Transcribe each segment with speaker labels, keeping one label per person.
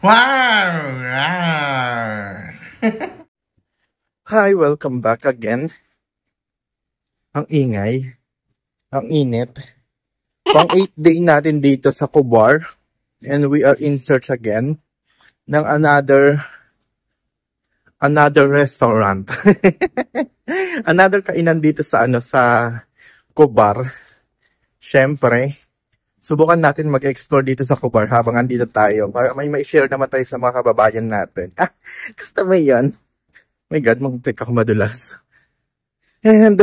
Speaker 1: Wow! Rawr!
Speaker 2: Hi, welcome back again. Ang ingay, ang init. Pang 8th day natin dito sa Cobar. And we are in search again ng another restaurant. Another kainan dito sa Cobar. Syempre, subukan natin mag-explore dito sa Cobar habang andito tayo. Para may share naman tayo sa mga kababayan natin. Gusto mo yan? My God, mag-take ako madulas. And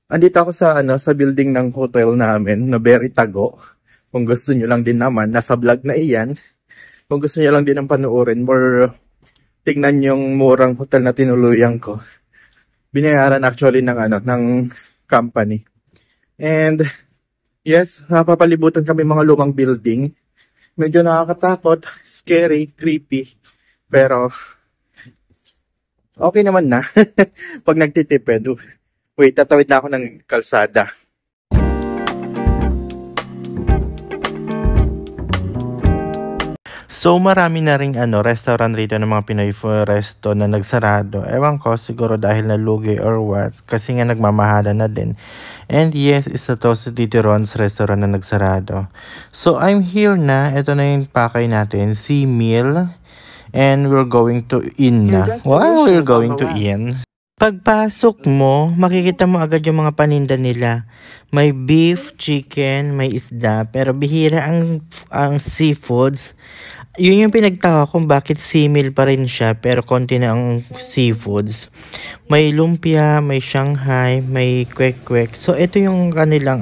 Speaker 2: andito ako sa building ng hotel namin na very tago. Kung gusto nyo lang din naman, nasa vlog na iyan. Kung gusto nyo lang din ang panuorin or tingnan yung murang hotel na tinuluyan ko. Binayaran actually ng company. And yes, napapalibutan kami mga lumang building. Medyo nakakatakot, scary, creepy. Pero okay naman na pag nagtitipid. Wait, tatawid na ako ng kalsada. So marami na ring restaurant rito ng mga Pinoy resto na nagsarado. Ewan ko, siguro dahil nalugi or what. Kasi nga nagmamahala na din. And yes, isa to sa Tito Ron's restaurant na nagsarado. So I'm here na. Ito na yung pakay natin. Sea meal. And we're going to in na. Wow, we're going to in. Pagpasok mo, makikita mo agad yung mga paninda nila. May beef, chicken, may isda. Pero bihira ang seafoods. Yun yung pinagtaka kung bakit sea meal pa rin siya pero konti na ang seafoods. May lumpia, may Shanghai, may kwek-kwek. So ito yung kanilang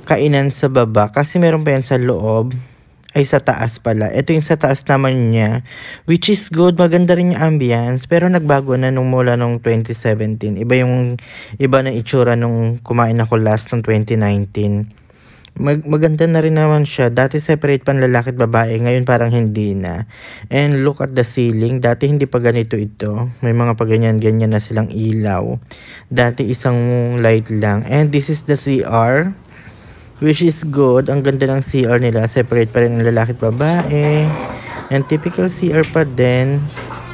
Speaker 2: kainan sa baba kasi meron pa yan sa loob. Ay sa taas pala. Ito yung sa taas naman niya, which is good. Maganda rin yung ambience pero nagbago na mula nung 2017. Iba na itsura nung kumain ako last ng 2019. Maganda na rin naman siya. Dati separate pan lalaki at babae. Ngayon parang hindi na. And look at the ceiling. Dati hindi pa ganito ito. May mga paganyan-ganyan na silang ilaw. Dati isang light lang. And this is the CR. Which is good. Ang ganda ng CR nila. Separate pa rin ang lalaki at babae. And typical CR pa din.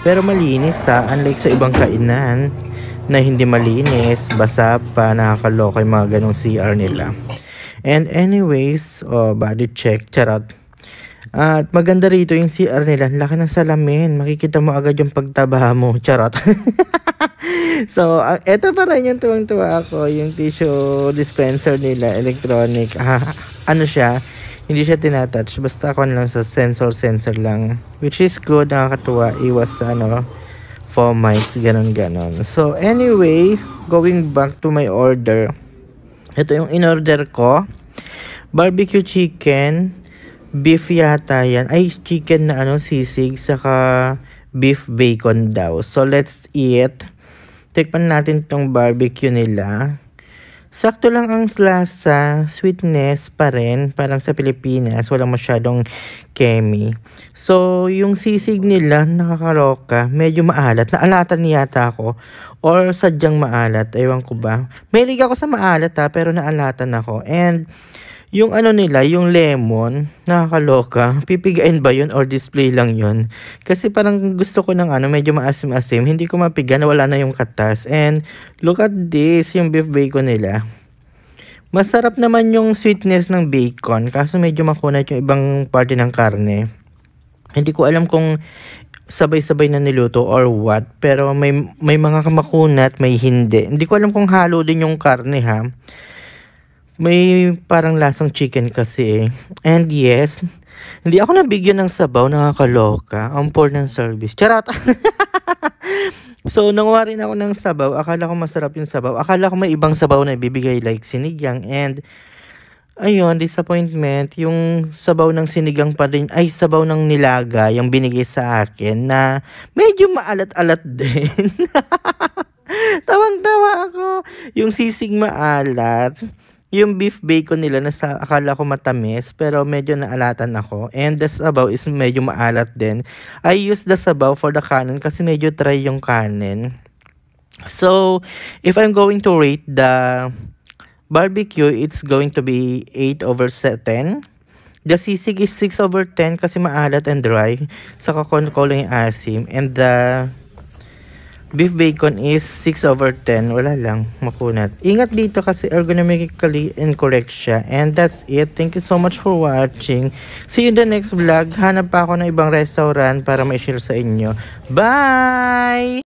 Speaker 2: Pero malinis unlike sa ibang kainan na hindi malinis. Basa pa. Nakakaloka yung mga ganong CR nila. And anyways, body check, charot. At maganda rito yung CR nila. Laki ng salamin. Makikita mo agad yung pagtaba mo, charot. So, eto pa rin yung tuwang-tuwa ako. Yung tissue dispenser nila, electronic. Ano siya? Hindi siya tinatouch. Basta ako lang sa sensor lang. Which is good, nakakatuwa. Iwas sa fomites, ganon. So, anyway, going back to my order. Ito yung in-order ko. Barbecue chicken. Beef yata yan. Ay, chicken na sisig. Saka beef bacon daw. So, let's eat. Tikpan natin itong barbecue nila. Sakto lang ang lasa. Sweetness pa rin. Parang sa Pilipinas. Walang masyadong kemi. So, yung sisig nila, nakakaroka. Medyo maalat. Naalatan niyata ako. Or sadyang maalat. Ewan ko ba. Mahilig ako sa maalat pero naalatan ako. And yung nila, yung lemon, nakakaloka. Pipigain ba yun or display lang yun? Kasi parang gusto ko ng medyo maasim-asim. Hindi ko mapiga na wala na yung katas. And look at this, yung beef bacon nila. Masarap naman yung sweetness ng bacon. Kaso medyo makunat yung ibang parte ng karne. Hindi ko alam kung sabay-sabay na niluto or what. Pero may mga makunat, may hindi. Hindi ko alam kung halo din yung karne May parang lasang chicken kasi. And yes, hindi ako nabigyan ng sabaw, nakakaloka. Ang poor ng service. Charot! So, nanguha rin ako ng sabaw. Akala ko masarap yung sabaw. Akala ko may ibang sabaw na ibibigay like sinigang. And ayun, disappointment. Yung sabaw ng sinigang pa rin, ay sabaw ng nilaga, yung binigay sa akin na medyo maalat-alat din. Tawang-tawa ako. Yung sisig maalat. Yung beef bacon nila, akala ko matamis, pero medyo naalatan ako. And the sabaw is medyo maalat din. I use the sabaw for the kanin kasi medyo dry yung kanin. So, if I'm going to rate the barbecue, it's going to be 8/10. The sisig is 6/10 kasi maalat and dry. Saka konko lang yung asim. And the beef bacon is 6/10. Wala lang, makunat. Ingat dito kasi ergonomically incorrect siya. And that's it. Thank you so much for watching. See you in the next vlog. Hanap pa ako ng ibang restaurant para ma-share sa inyo. Bye!